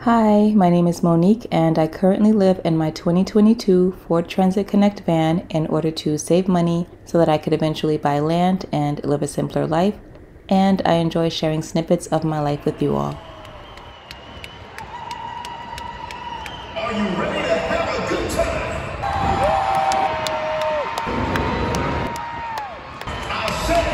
Hi, my name is Monique and I currently live in my 2022 Ford Transit Connect van in order to save money so that I could eventually buy land and live a simpler life, and I enjoy sharing snippets of my life with you all. Are you ready to have a good time? I said,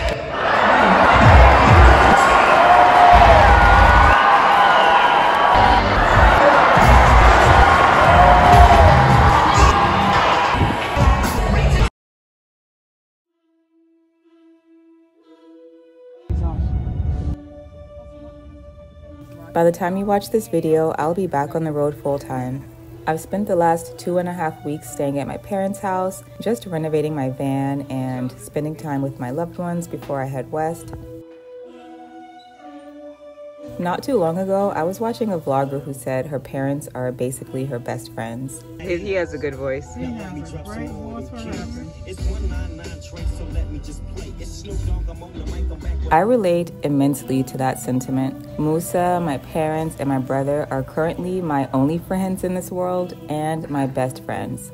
By the time you watch this video, I'll be back on the road full time. I've spent the last 2.5 weeks staying at my parents' house, just renovating my van and spending time with my loved ones before I head west. Not too long ago, I was watching a vlogger who said her parents are basically her best friends. He has a good voice. He has a great voice for rapping. I relate immensely to that sentiment. Musa, my parents, and my brother are currently my only friends in this world and my best friends.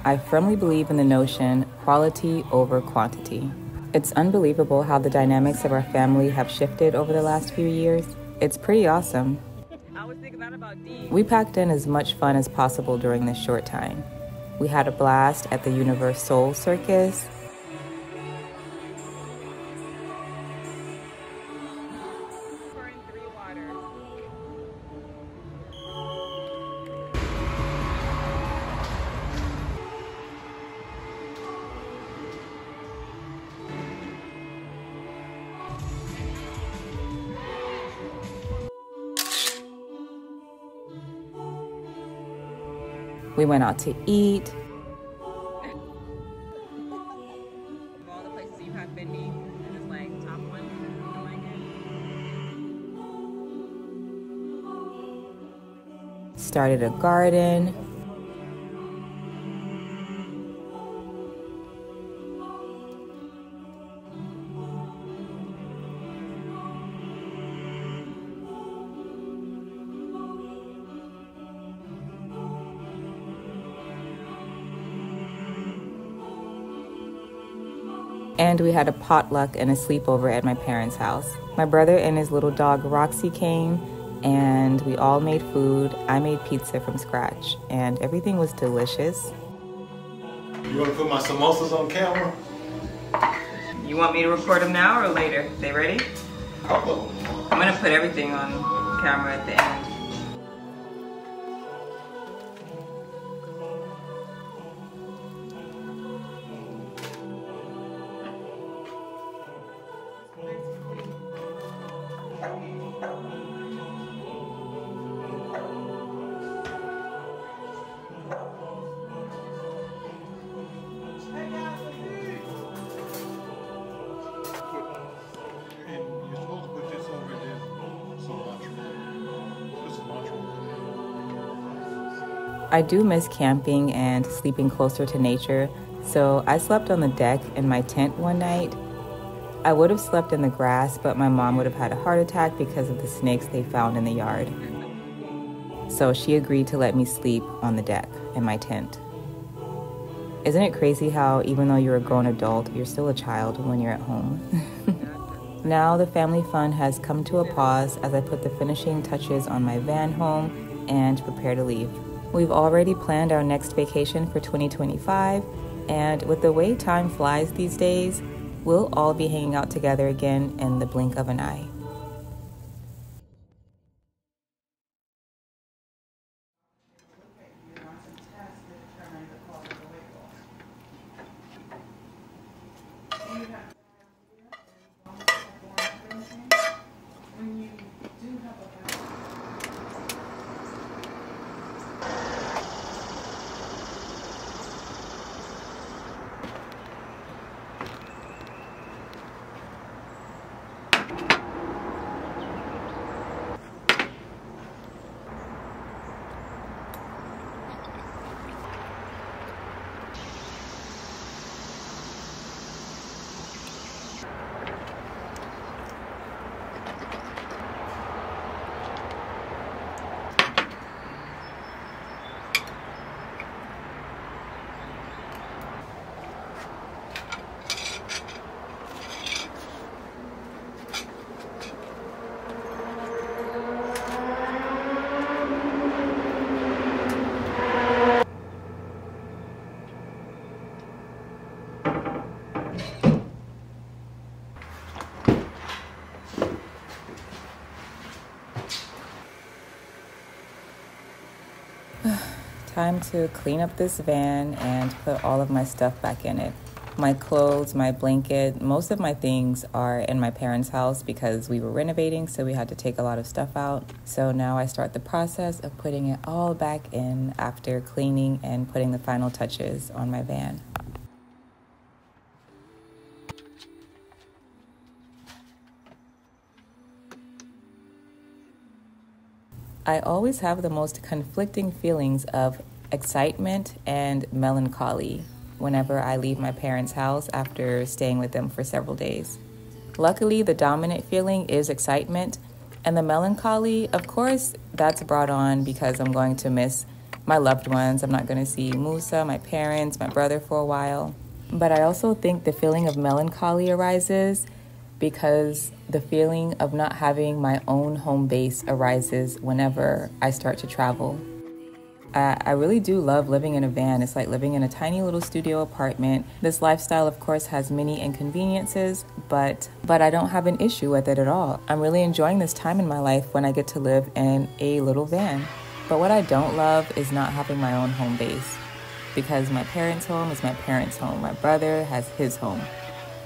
I firmly believe in the notion quality over quantity. It's unbelievable how the dynamics of our family have shifted over the last few years. It's pretty awesome. We packed in as much fun as possible during this short time. We had a blast at the univerSOUL circus. We went out to eat. All the places you have been me, this is like top one. I like it. Started a garden. And we had a potluck and a sleepover at my parents' house. My brother and his little dog Roxy came, and we all made food. I made pizza from scratch, and everything was delicious. you want to put my samosas on camera? You want me to record them now or later? They ready? Couple. I'm gonna put everything on camera at the end. I do miss camping and sleeping closer to nature, so I slept on the deck in my tent one night. I would have slept in the grass, but my mom would have had a heart attack because of the snakes they found in the yard. So she agreed to let me sleep on the deck in my tent. Isn't it crazy how even though you're a grown adult, you're still a child when you're at home? Now the family fun has come to a pause as I put the finishing touches on my van home and prepare to leave. We've already planned our next vacation for 2025, and with the way time flies these days, we'll all be hanging out together again in the blink of an eye. Time to clean up this van and put all of my stuff back in it. My clothes, my blanket, most of my things are in my parents' house because we were renovating, so we had to take a lot of stuff out. So now I start the process of putting it all back in after cleaning and putting the final touches on my van. I always have the most conflicting feelings of excitement and melancholy whenever I leave my parents' house after staying with them for several days. Luckily, the dominant feeling is excitement, and the melancholy, of course, that's brought on because I'm going to miss my loved ones. I'm not going to see Musa, my parents, my brother for a while. But I also think the feeling of melancholy arises because the feeling of not having my own home base arises whenever I start to travel. I really do love living in a van. It's like living in a tiny little studio apartment. This lifestyle, of course, has many inconveniences, but I don't have an issue with it at all. I'm really enjoying this time in my life when I get to live in a little van. But what I don't love is not having my own home base, because my parents' home is my parents' home. My brother has his home.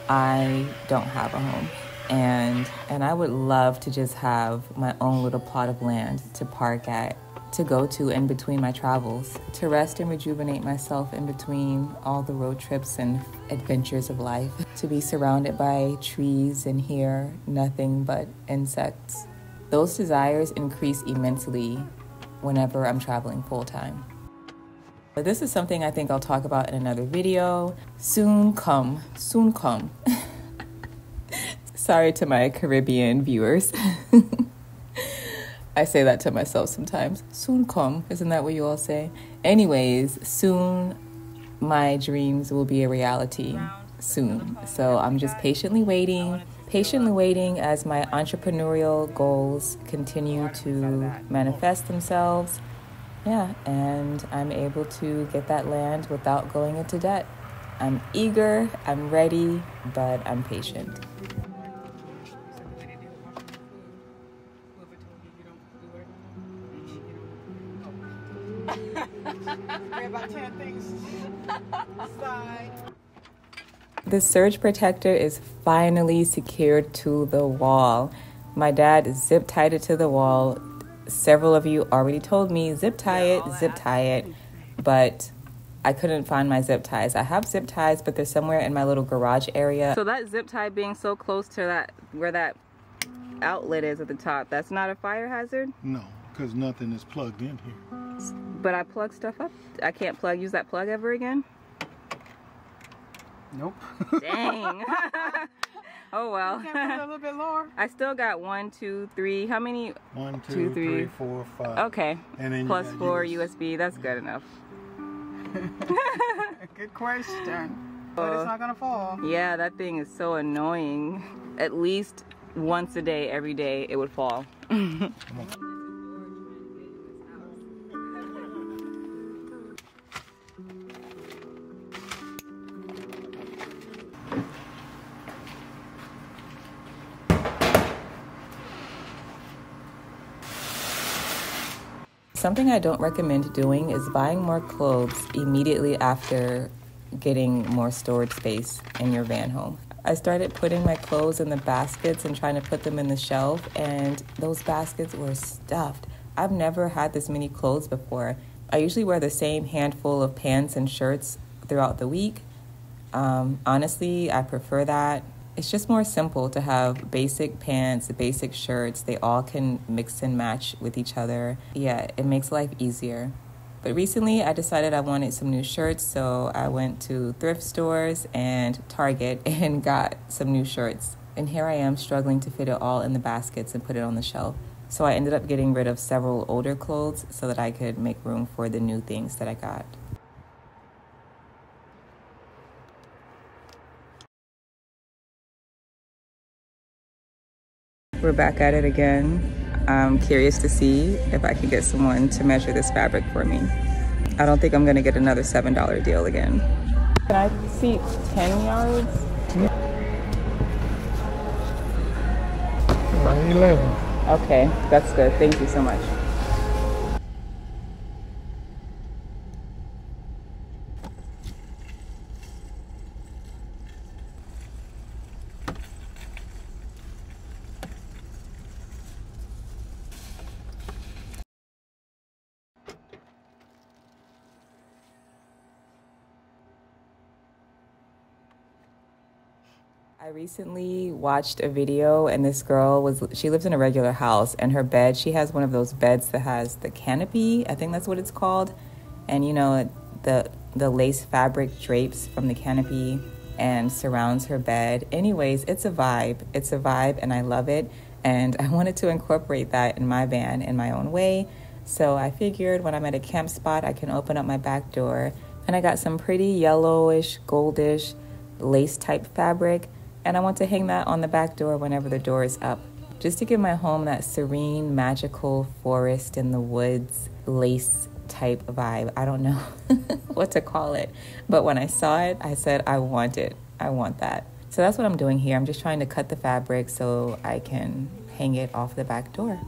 I don't have a home. And I would love to just have my own little plot of land to park at, to go to in between my travels, to rest and rejuvenate myself in between all the road trips and adventures of life, to be surrounded by trees and hear nothing but insects. Those desires increase immensely whenever I'm traveling full time. But this is something I think I'll talk about in another video. Soon come. Sorry to my Caribbean viewers. I say that to myself sometimes. Soon come. Isn't that what you all say? Anyways, soon my dreams will be a reality. Soon. So I'm just patiently waiting as my entrepreneurial goals continue to manifest themselves. Yeah, and I'm able to get that land without going into debt. I'm eager, I'm ready, but I'm patient. About 10 things. The surge protector is finally secured to the wall. My dad zip tied it to the wall. Several of you already told me, zip tie it, but I couldn't find my zip ties. I have zip ties, but they're somewhere in my little garage area. So that zip tie being so close to that, where that outlet is at the top, that's not a fire hazard? No, because nothing is plugged in here. But I plug stuff up. I can't use that plug ever again? Nope. Dang. Oh well. You can put it a little bit lower. I still got 1, 2, 3. How many? 1, 2, 3, 4, 5. Okay. And then plus 4 USB. That's good enough. Good question. But it's not gonna fall. Yeah, that thing is so annoying. At least once a day, every day, it would fall. Something I don't recommend doing is buying more clothes immediately after getting more storage space in your van home. I started putting my clothes in the baskets and trying to put them in the shelf, and those baskets were stuffed. I've never had this many clothes before. I usually wear the same handful of pants and shirts throughout the week. Honestly, I prefer that. It's just more simple to have basic pants, basic shirts. They all can mix and match with each other. Yeah, it makes life easier. But recently I decided I wanted some new shirts, so I went to thrift stores and Target and got some new shirts. And here I am struggling to fit it all in the baskets and put it on the shelf. So I ended up getting rid of several older clothes so that I could make room for the new things that I got. We're back at it again. I'm curious to see if I can get someone to measure this fabric for me. I don't think I'm gonna get another $7 deal again. Can I see 10 yards? Right, 11. Okay, that's good. Thank you so much. I recently watched a video and this girl she lives in a regular house, and her bed, she has one of those beds that has the canopy, I think that's what it's called. And you know, the lace fabric drapes from the canopy and surrounds her bed. Anyways, it's a vibe. It's a vibe and I love it. And I wanted to incorporate that in my van in my own way. So I figured when I'm at a camp spot, I can open up my back door. And I got some pretty yellowish, goldish lace type fabric. And I want to hang that on the back door whenever the door is up, just to give my home that serene, magical forest in the woods, lace type vibe. I don't know what to call it, but when I saw it, I said, I want it. I want that. So that's what I'm doing here. I'm just trying to cut the fabric so I can hang it off the back door.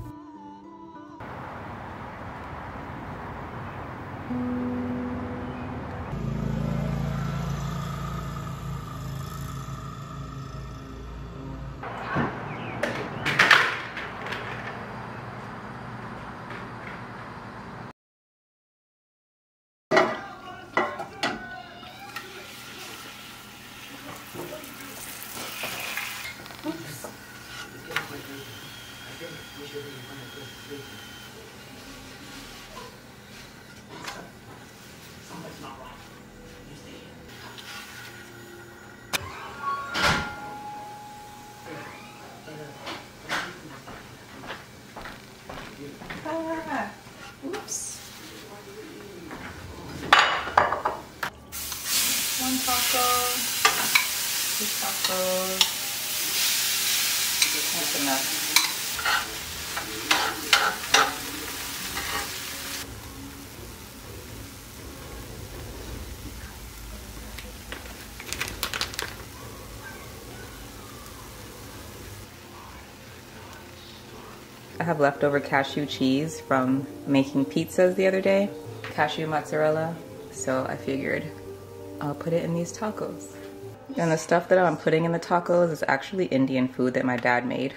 Oops. One taco, two tacos. That's enough. I have leftover cashew cheese from making pizzas the other day, cashew mozzarella, so I figured I'll put it in these tacos. And the stuff that I'm putting in the tacos is actually Indian food that my dad made.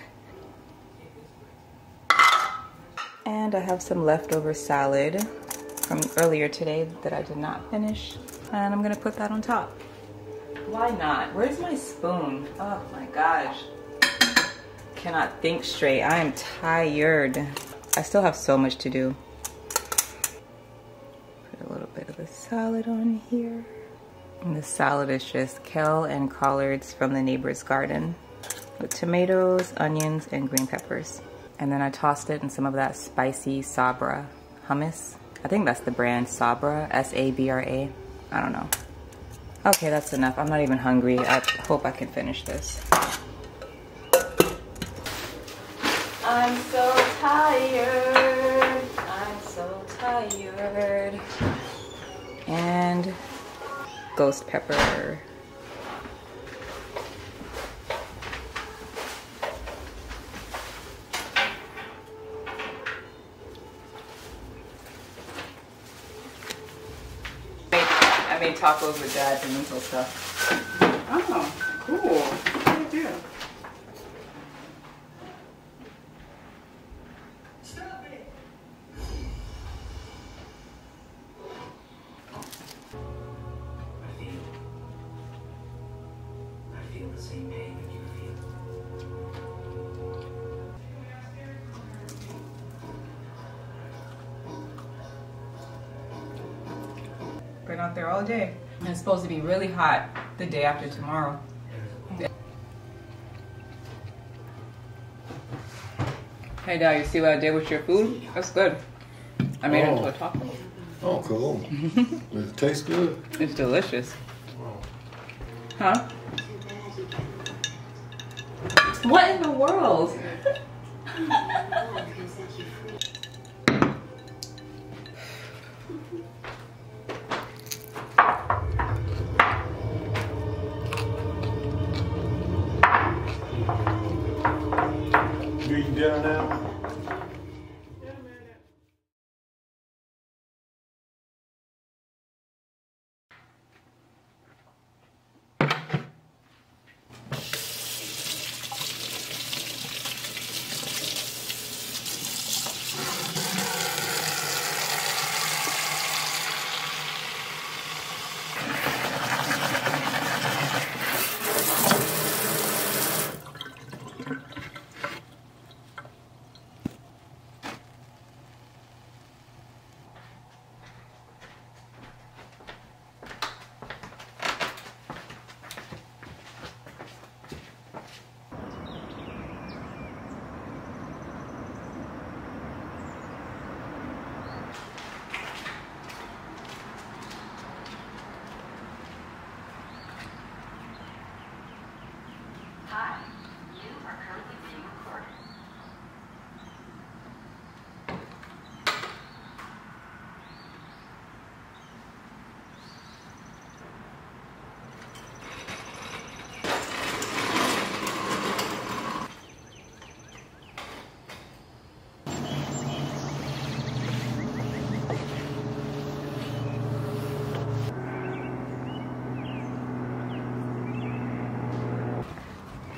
And I have some leftover salad from earlier today that I did not finish, and I'm gonna put that on top. Why not? Where's my spoon? Oh my gosh. Cannot think straight. I am tired. I still have so much to do. Put a little bit of the salad on here. And the salad is just kale and collards from the neighbor's garden with tomatoes, onions, and green peppers. And then I tossed it in some of that spicy Sabra hummus. I think that's the brand, Sabra, S-A-B-R-A. I don't know. Okay, that's enough. I'm not even hungry. I hope I can finish this. I'm so tired. I'm so tired. And ghost pepper. I made tacos with Dad and lentil stuff. Oh, cool. Good idea. Been out there all day. And it's supposed to be really hot the day after tomorrow. Hey Dad, you see what I did with your food? That's good. I made it into a taco. Oh, cool. Does it taste good? It's delicious. Wow. Huh? What in the world? You eating dinner now?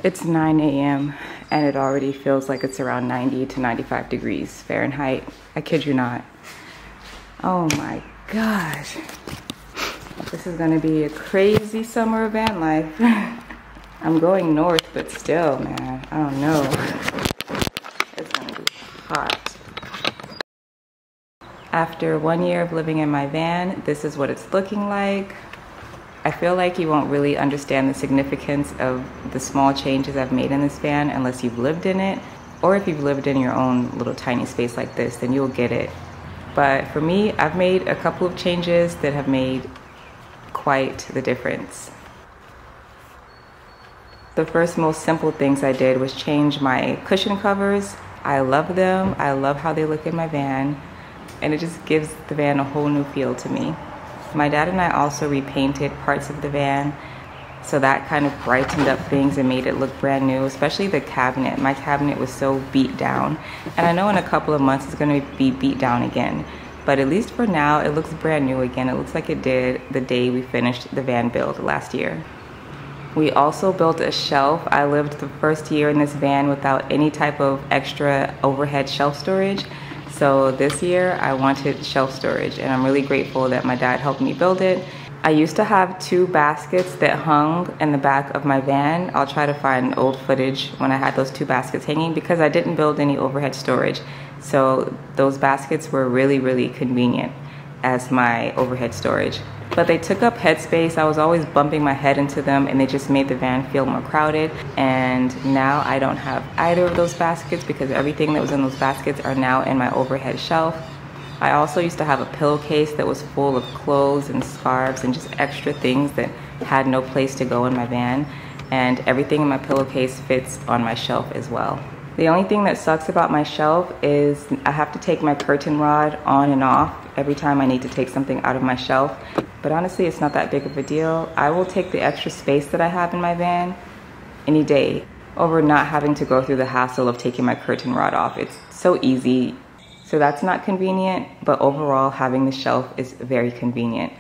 It's 9 a.m. and it already feels like it's around 90 to 95 degrees Fahrenheit. I kid you not. Oh my gosh. This is gonna be a crazy summer of van life. I'm going north, but still, man, I don't know. It's gonna be hot. After 1 year of living in my van, this is what it's looking like. I feel like you won't really understand the significance of the small changes I've made in this van unless you've lived in it, or if you've lived in your own little tiny space like this, then you'll get it. But for me, I've made a couple of changes that have made quite the difference. The first most simple things I did was change my cushion covers. I love them. I love how they look in my van, and it just gives the van a whole new feel to me. My dad and I also repainted parts of the van, so that kind of brightened up things and made it look brand new, especially the cabinet. My cabinet was so beat down, and I know in a couple of months it's going to be beat down again, but at least for now it looks brand new again. It looks like it did the day we finished the van build last year. We also built a shelf. I lived the first year in this van without any type of extra overhead shelf storage. So this year I wanted shelf storage, and I'm really grateful that my dad helped me build it. I used to have 2 baskets that hung in the back of my van. I'll try to find old footage when I had those 2 baskets hanging because I didn't build any overhead storage. So those baskets were really, really convenient as my overhead storage. But they took up headspace. I was always bumping my head into them, and they just made the van feel more crowded. And now I don't have either of those baskets because everything that was in those baskets are now in my overhead shelf. I also used to have a pillowcase that was full of clothes and scarves and just extra things that had no place to go in my van. And everything in my pillowcase fits on my shelf as well. The only thing that sucks about my shelf is I have to take my curtain rod on and off every time I need to take something out of my shelf. But honestly, it's not that big of a deal. I will take the extra space that I have in my van any day over not having to go through the hassle of taking my curtain rod off. It's so easy. So that's not convenient, but overall having the shelf is very convenient.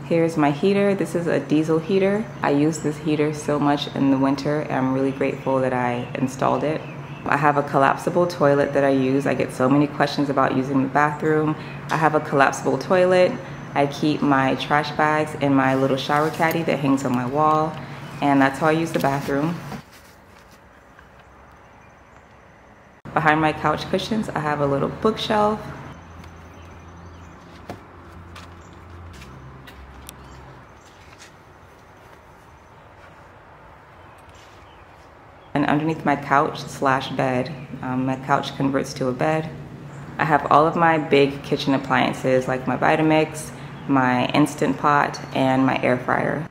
Here's my heater. This is a diesel heater. I use this heater so much in the winter, and I'm really grateful that I installed it. I have a collapsible toilet that I use. I get so many questions about using the bathroom. I have a collapsible toilet. I keep my trash bags in my little shower caddy that hangs on my wall, and that's how I use the bathroom. Behind my couch cushions, I have a little bookshelf. And underneath my couch/bed, my couch converts to a bed. I have all of my big kitchen appliances like my Vitamix, my Instant Pot, and my air fryer.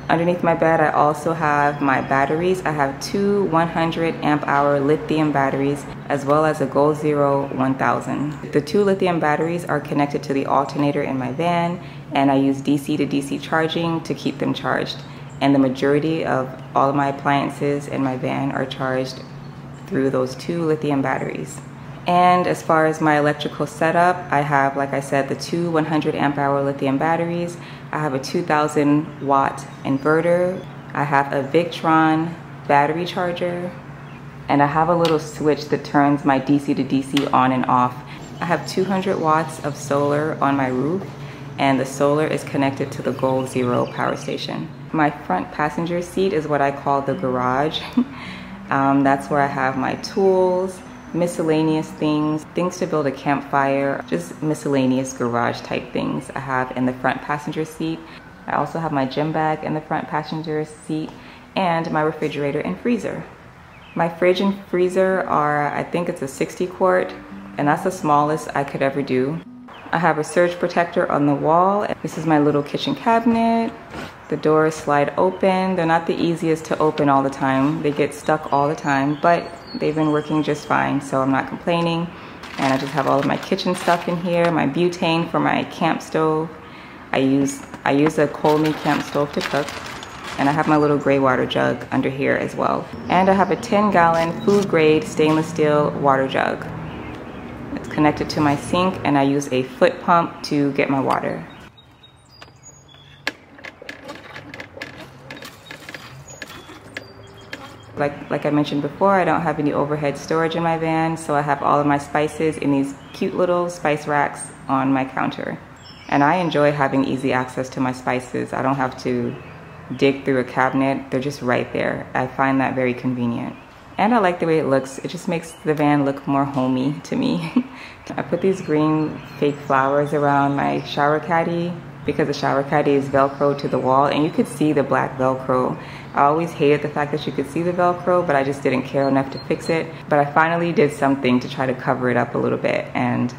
Underneath my bed, I also have my batteries. I have 2 100 amp hour lithium batteries, as well as a Goal Zero 1000. The 2 lithium batteries are connected to the alternator in my van, and I use DC to DC charging to keep them charged. And the majority of all of my appliances in my van are charged through those 2 lithium batteries. And as far as my electrical setup, I have, like I said, the 2 100 amp hour lithium batteries. I have a 2000 watt inverter. I have a Victron battery charger. And I have a little switch that turns my DC to DC on and off. I have 200 watts of solar on my roof, and the solar is connected to the Goal Zero power station. My front passenger seat is what I call the garage. That's where I have my tools, miscellaneous things to build a campfire, just miscellaneous garage type things I have in the front passenger seat. I also have my gym bag in the front passenger seat, and my refrigerator and freezer. My fridge and freezer are, I think it's a 60 quart, and that's the smallest I could ever do. I have a surge protector on the wall. This is my little kitchen cabinet. The doors slide open. They're not the easiest to open all the time. They get stuck all the time, but they've been working just fine, so I'm not complaining. And I just have all of my kitchen stuff in here, my butane for my camp stove. I use a Colmy camp stove to cook. And I have my little gray water jug under here as well. And I have a 10-gallon food grade stainless steel water jug. It's connected to my sink, and I use a foot pump to get my water. Like I mentioned before, I don't have any overhead storage in my van, so I have all of my spices in these cute little spice racks on my counter. And I enjoy having easy access to my spices. I don't have to dig through a cabinet. They're just right there. I find that very convenient. And I like the way it looks. It just makes the van look more homey to me. I put these green fake flowers around my shower caddy because the shower caddy is Velcro to the wall, and you could see the black Velcro. I always hated the fact that you could see the Velcro, but I just didn't care enough to fix it. But I finally did something to try to cover it up a little bit, and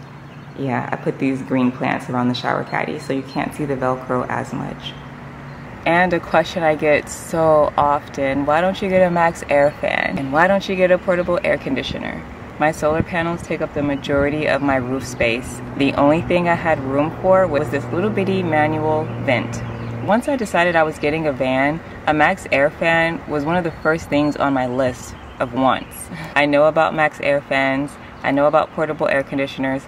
yeah, I put these green plants around the shower caddy so you can't see the Velcro as much. And a question I get so often, why don't you get a max air fan? And why don't you get a portable air conditioner? My solar panels take up the majority of my roof space. The only thing I had room for was this little bitty manual vent. Once I decided I was getting a van, a max air fan was one of the first things on my list of wants. I know about max air fans, I know about portable air conditioners,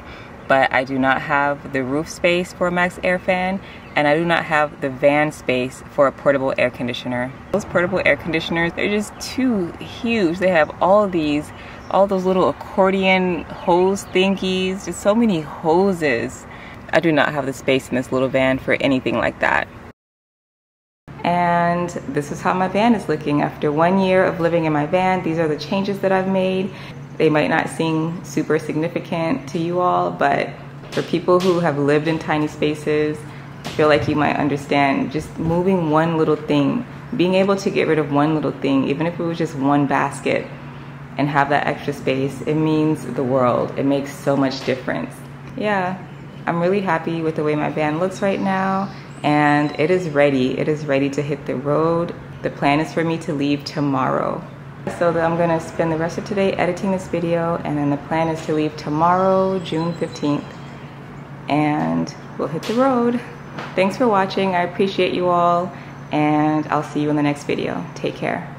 but I do not have the roof space for a max air fan, and I do not have the van space for a portable air conditioner. Those portable air conditioners, they're just too huge. They have all those little accordion hose thingies, just so many hoses. I do not have the space in this little van for anything like that. And this is how my van is looking after 1 year of living in my van. These are the changes that I've made. They might not seem super significant to you all, but for people who have lived in tiny spaces, I feel like you might understand just moving one little thing, being able to get rid of one little thing, even if it was just one basket, and have that extra space, it means the world. It makes so much difference. Yeah, I'm really happy with the way my van looks right now, and it is ready. It is ready to hit the road. The plan is for me to leave tomorrow. So I'm gonna spend the rest of today editing this video, and then the plan is to leave tomorrow, June 15th, and we'll hit the road. Thanks for watching. I appreciate you all, and I'll see you in the next video. Take care.